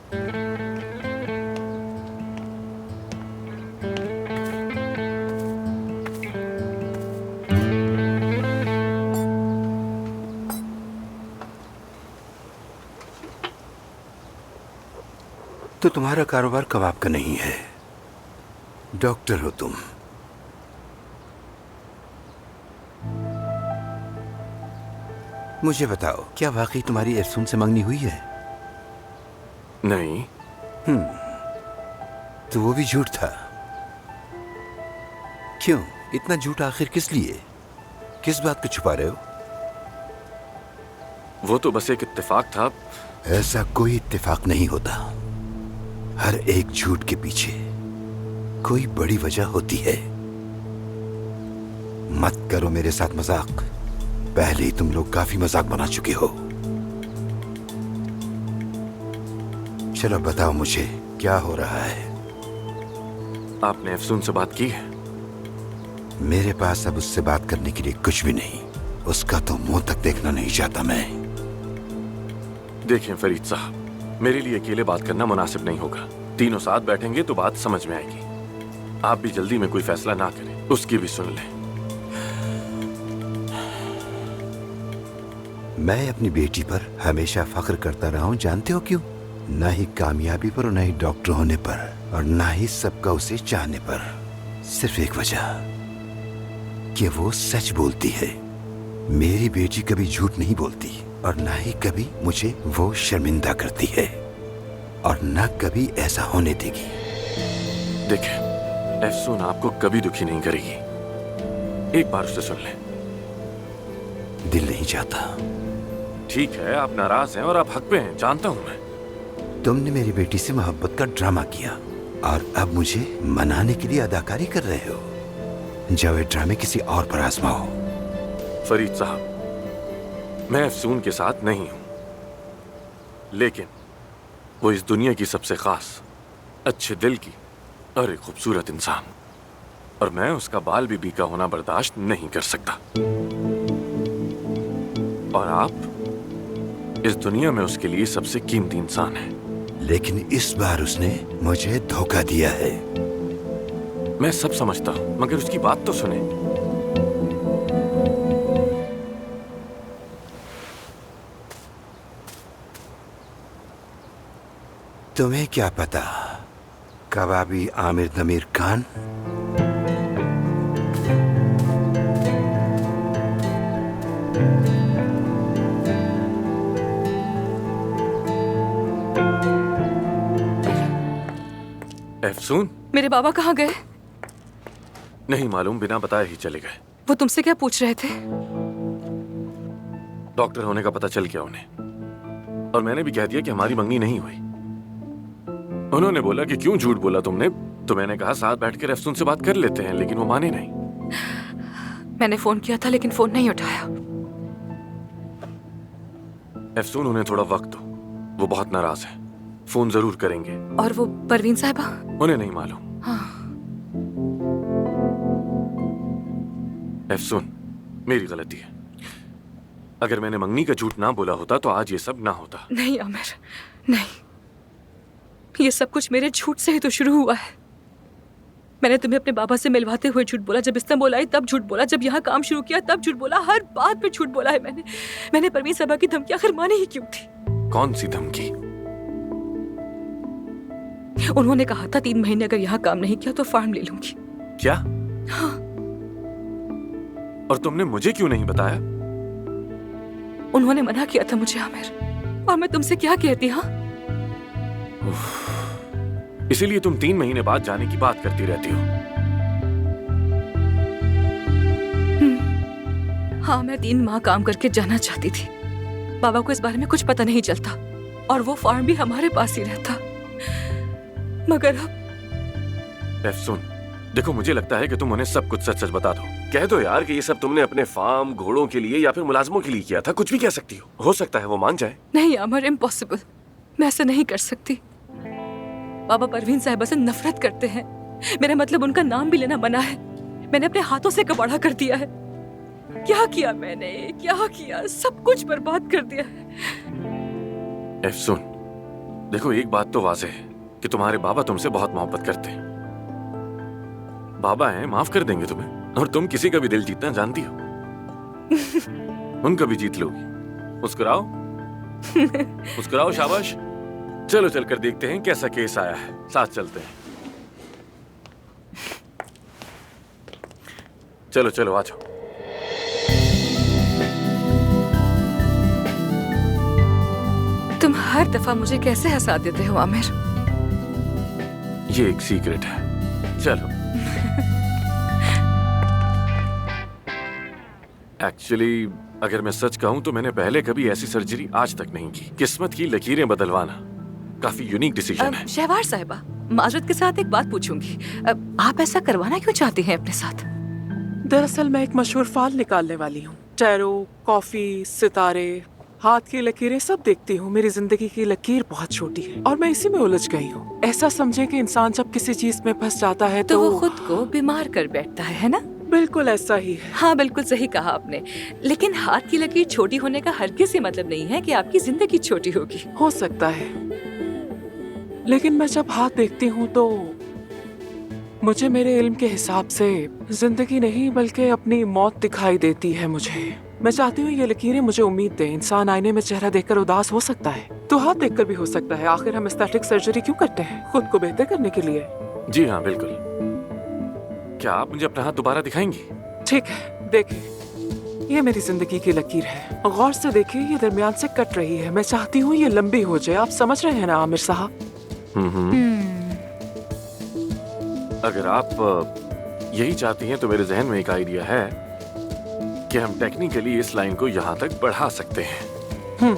तो तुम्हारा कारोबार कबाब का नहीं है, डॉक्टर हो तुम। मुझे बताओ, क्या वाकई तुम्हारी एफसून से मंगनी हुई है? नहीं। तो वो भी झूठ था। क्यों इतना झूठ आखिर किस लिए? किस बात को छुपा रहे हो? वो तो बस एक इत्तेफाक था। ऐसा कोई इत्तेफाक नहीं होता। हर एक झूठ के पीछे कोई बड़ी वजह होती है। मत करो मेरे साथ मजाक। पहले ही तुम लोग काफी मजाक बना चुके हो। चलो बताओ मुझे, क्या हो रहा है? आपने अफसून से बात की है? मेरे पास अब उससे बात करने के लिए कुछ भी नहीं। उसका तो मुंह तक देखना नहीं चाहता मैं। देखें फरीद साहब, मेरे लिए अकेले बात करना मुनासिब नहीं होगा। तीनों साथ बैठेंगे तो बात समझ में आएगी। आप भी जल्दी में कोई फैसला ना करें, उसकी भी सुन लें। मैं अपनी बेटी पर हमेशा फख्र करता रहा हूं, जानते हो क्यों? ना ही कामयाबी पर और ना ही डॉक्टर होने पर और ना ही सबका उसे चाहने पर। सिर्फ एक वजह कि वो सच बोलती है। मेरी बेटी कभी झूठ नहीं बोलती और ना ही कभी मुझे वो शर्मिंदा करती है और ना कभी ऐसा होने देगी। देखें, अफसून आपको कभी दुखी नहीं करेगी। एक बार उसे सुन लें। दिल नहीं चाहता। ठीक है, आप नाराज हैं और आप हक पे हैं, जानता हूं मैं। तुमने मेरी बेटी से मोहब्बत का ड्रामा किया और अब मुझे मनाने के लिए अदाकारी कर रहे हो। जाओ ये ड्रामे किसी और पर आजमाओ। फरीद साहब, मैं अफसून के साथ नहीं हूं, लेकिन वो इस दुनिया की सबसे खास, अच्छे दिल की और एक खूबसूरत इंसान, और मैं उसका बाल भी बीका होना बर्दाश्त नहीं कर सकता। और आप इस दुनिया में उसके लिए सबसे कीमती इंसान हैं। लेकिन इस बार उसने मुझे धोखा दिया है। मैं सब समझता हूं, मगर उसकी बात तो सुने। तुम्हें क्या पता, कबाबी आमिर नमीर खान। अफसून, मेरे बाबा कहाँ गए? नहीं मालूम, बिना बताए ही चले गए। वो तुमसे क्या पूछ रहे थे? डॉक्टर होने का पता चल गया उन्हें, और मैंने भी कह दिया कि हमारी मंगनी नहीं हुई। उन्होंने बोला कि क्यों झूठ बोला तुमने, तो मैंने कहा साथ बैठकर अफसून से बात कर लेते हैं, लेकिन वो माने नहीं। मैंने फोन किया था लेकिन फोन नहीं उठाया। अफसून, उन्हें थोड़ा वक्त दो, वो बहुत नाराज है। फोन जरूर करेंगे। और वो परवीन साहिबा? उन्हें नहीं मालूम। हाँ। अफसून, मेरी गलती है। अगर मैंने मंगनी का झूठ ना बोला होता तो आज ये सब ना होता। नहीं आमिर, नहीं, ये सब कुछ मेरे झूठ से ही तो शुरू हुआ है। मैंने तुम्हें अपने बाबा से मिलवाते हुए झूठ बोला, जब इस्तांबुल आई तब झूठ बोला, जब यहाँ काम शुरू किया तब झूठ बोला, हर बात पे झूठ बोला है मैंने परवीन साहिबा की धमकी आखिर मानी ही क्यों थी? कौन सी धमकी? उन्होंने कहा था 3 महीने अगर यहाँ काम नहीं किया तो फार्म ले लूंगी। क्या? हाँ। और तुमने मुझे क्यों नहीं बताया? उन्होंने मना किया था मुझे आमिर, और मैं तुमसे क्या कहती? हाँ, इसीलिए तुम 3 महीने बाद जाने की बात करती रहती हो। हाँ, मैं 3 माह काम करके जाना चाहती थी। बाबा को इस बारे में कुछ पता नहीं चलता और वो फार्म भी हमारे पास ही रहता। मगर अब अफसून, देखो, मुझे लगता है कि तुम उन्हें सब कुछ सच सच बता दो। कह दो यार कि ये सब तुमने अपने फार्म, घोड़ों के लिए या फिर मुलाजमों के लिए किया था। कुछ भी कह सकती हो सकता है वो मान जाए। नहीं आमिर, इम्पॉसिबल। मैं ऐसा नहीं कर सकती। बाबा परवीन साहिबा से नफरत करते हैं। मेरा मतलब उनका नाम भी लेना मना है। मैंने अपने हाथों से कबाड़ा कर दिया है। क्या किया मैंने, क्या किया? सब कुछ बर्बाद कर दिया है। अफसून, देखो, एक बात तो वाज़ेह है कि तुम्हारे बाबा तुमसे बहुत मोहब्बत करते हैं। बाबा हैं, माफ कर देंगे तुम्हें। और तुम किसी का भी दिल जीतना जानती हो। उनका भी जीत लोगी। मुस्कुराओ, मुस्कुराओ, शाबाश। चलो चलकर देखते हैं कैसा केस आया है। साथ चलते हैं। चलो चलो, आ जाओ। तुम हर दफा मुझे कैसे हंसा देते हो आमिर? ये एक सीक्रेट है। चलो। एक्चुअली अगर मैं सच कहूं तो मैंने पहले कभी ऐसी सर्जरी आज तक नहीं की। किस्मत की लकीरें बदलवाना काफी यूनिक डिसीजन है। शहवार साहिबा, माजरत के साथ एक बात पूछूंगी। आप ऐसा करवाना क्यों चाहती हैं अपने साथ? दरअसल मैं एक मशहूर फाल निकालने वाली हूँ। टैरो, कॉफी, सितारे, हाथ की लकीरें सब देखती हूँ। मेरी जिंदगी की लकीर बहुत छोटी है और मैं इसी में उलझ गई हूँ। ऐसा समझे कि इंसान जब किसी चीज में फंस जाता है तो वो खुद को बीमार कर बैठता है ना? बिल्कुल ऐसा ही है। हाँ, बिल्कुल सही कहा आपने। लेकिन हाथ की लकीर छोटी होने का हरगिज़ से मतलब नहीं है कि आपकी जिंदगी छोटी होगी। हो सकता है, लेकिन मैं जब हाथ देखती हूँ तो मुझे मेरे इल्म के हिसाब से जिंदगी नहीं बल्कि अपनी मौत दिखाई देती है मुझे। मैं चाहती हूँ ये लकीरें मुझे उम्मीद दें। इंसान आईने में चेहरा देखकर उदास हो सकता है तो हाथ देखकर भी हो सकता है। आखिर हम एस्थेटिक सर्जरी क्यों करते हैं? खुद को बेहतर करने के लिए। जी हाँ, बिल्कुल। क्या आप मुझे अपना हाथ दोबारा दिखाएंगी? ठीक है, देखिए ये मेरी जिंदगी की लकीर है। गौर से देखिए, ये दरमियान से कट रही है। मैं चाहती हूँ ये लंबी हो जाए। आप समझ रहे हैं ना आमिर साहब? अगर आप यही चाहती हैं तो मेरे जहन में एक आइडिया है कि हम टेक्निकली इस लाइन को यहाँ तक बढ़ा सकते हैं।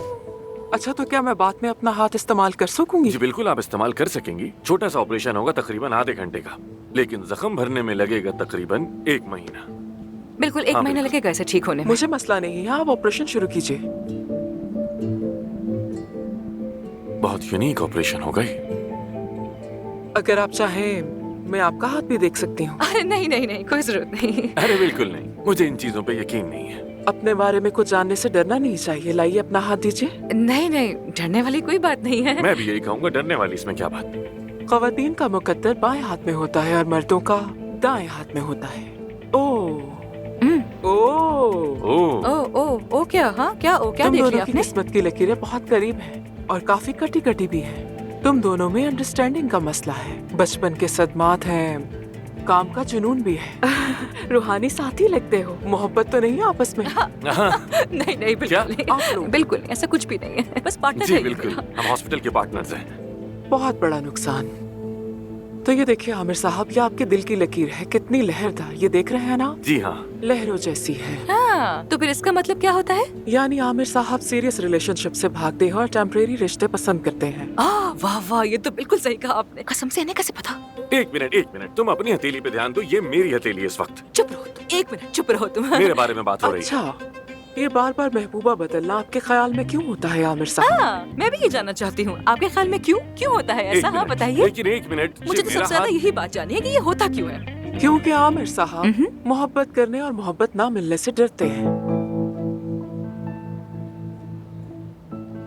अच्छा, तो क्या मैं बाद में अपना हाथ इस्तेमाल कर सकूंगी? जी बिल्कुल, आप इस्तेमाल कर सकेंगी। छोटा सा ऑपरेशन होगा, तकरीबन आधे घंटे का, लेकिन जख्म भरने में लगेगा तकरीबन 1 महीना। बिल्कुल 1 महीना लगेगा इसे ठीक होने में। मुझे मसला नहीं है, आप ऑपरेशन शुरू कीजिए। बहुत यूनिक ऑपरेशन होगा ये। अगर आप चाहें मैं आपका हाथ भी देख सकती हूँ। अरे नहीं नहीं नहीं, कोई जरूरत नहीं। अरे बिल्कुल नहीं, मुझे इन चीजों पे यकीन नहीं है। अपने बारे में कुछ जानने से डरना नहीं चाहिए। लाइए अपना हाथ दीजिए। नहीं नहीं, डरने वाली कोई बात नहीं है। मैं भी यही कहूँगा, डरने वाली इसमें क्या बात। ख्वातीन का मुकद्दर बाएं हाथ में होता है और मर्दों का दाएं हाथ में होता है। ओ ओ ओ ओ क्या? हाँ क्या? ओ क्या तुम देख दोनों लिया की आपने? किस्मत की लकीरें बहुत करीब हैं और काफी कटी कटी भी हैं। तुम दोनों में अंडरस्टैंडिंग का मसला है। बचपन के सदमात हैं, काम का जुनून भी है। रूहानी साथी लगते हो। मोहब्बत तो नहीं है आपस में? नहीं नहीं, क्या? बिल्कुल आप नहीं, लोग? बिल्कुल नहीं, ऐसा कुछ भी नहीं है। बस पार्टनर जी है ये बिल्कुल, मेरा। हम हॉस्पिटल के पार्टनर्स हैं। बहुत बड़ा नुकसान। तो ये देखिए आमिर साहब, ये आपके दिल की लकीर है। कितनी लहरदार, ये देख रहे हैं ना? जी हाँ। लहरों जैसी है। हाँ, तो फिर इसका मतलब क्या होता है? यानी आमिर साहब सीरियस रिलेशनशिप से भागते हैं और टेम्परेरी रिश्ते पसंद करते हैं। वाह वाह, ये तो बिल्कुल सही कहा आपने। कसम से, इन्हें कैसे पता? एक मिनट, तुम अपनी हथेली पे ध्यान दो। ये मेरी हथेली है इस वक्त। चुप रहो तुम, 1 मिनट चुप रहो तुम। मेरे बारे में बात हो रही है। अच्छा, ये बार बार महबूबा बदलना आपके ख्याल में क्यों होता है आमिर साहब? हाँ, मैं भी ये जानना चाहती हूँ, आपके ख्याल में क्यों होता है ऐसा? हाँ बताइए। लेकिन 1 मिनट, मुझे ये तो मेरा सबसे ज्यादा हाथ- यही बात जाननी है कि ये होता क्यों है। क्योंकि आमिर साहब मोहब्बत करने और मोहब्बत ना मिलने से डरते हैं।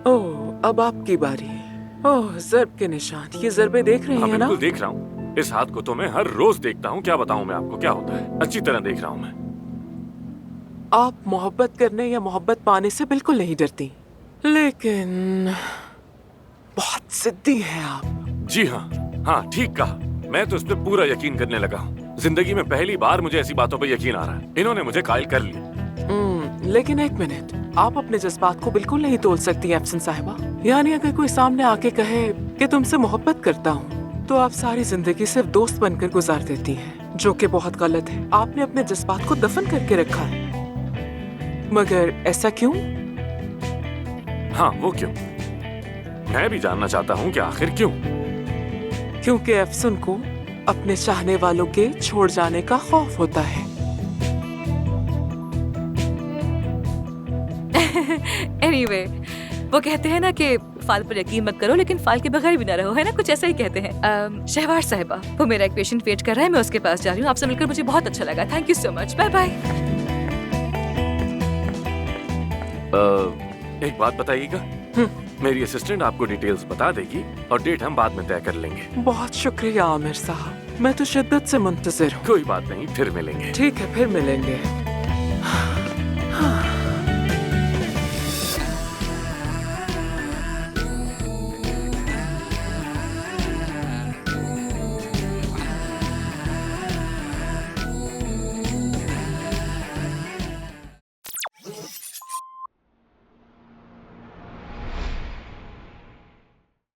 ओह, अब आपकी बारी। ओह, ज़र्ब के निशान। ये ज़रबे देख रहे हाँ हैं ना? बिल्कुल देख रहा हूँ। इस हाथ को तो मैं हर रोज देखता हूँ। क्या बताऊँ मैं आपको क्या होता है। अच्छी तरह देख रहा हूँ मैं। आप मोहब्बत करने या मोहब्बत पाने से बिल्कुल नहीं डरती, लेकिन बहुत जिद्दी हैं आप। जी हाँ, ठीक कहा। मैं तो इस पे पूरा यकीन करने लगा हूँ। जिंदगी में पहली बार मुझे ऐसी बातों पे यकीन आ रहा है। इन्होंने मुझे कायल कर लिया। लेकिन एक मिनट, आप अपने जज्बात को बिल्कुल नहीं तोल सकती एफसन साहिबा। यानी अगर कोई सामने आके कहे कि तुमसे मोहब्बत करता हूँ तो आप सारी जिंदगी सिर्फ दोस्त बनकर गुजार देती हैं, जो कि बहुत गलत है। आपने अपने जज्बात को दफन करके रखा है। मगर ऐसा क्यों? हाँ, वो क्यों? मैं भी जानना चाहता हूँ कि आखिर क्यों। क्योंकि एफसन को अपने चाहने वालों के छोड़ जाने का खौफ होता है। Anyway, वो कहते हैं ना कि फाल पर यकीन मत करो लेकिन फाल के बगैर भी ना रहो, है ना? कुछ ऐसा ही कहते हैं। शहवार साहिबा, वो मेरा एक पेशेंट वेट कर रहा है, मैं उसके पास जा रही हूँ। आपसे मिलकर मुझे बहुत अच्छा लगा। Thank you so much. Bye bye. एक बात बताइएगा, मेरी असिस्टेंट आपको डिटेल्स बता देगी और डेट हम बाद में तय कर लेंगे। बहुत शुक्रिया आमिर साहब, मैं तो शिद्दत से मुंतजिर हूँ। कोई बात नहीं, फिर मिलेंगे। ठीक है, फिर मिलेंगे।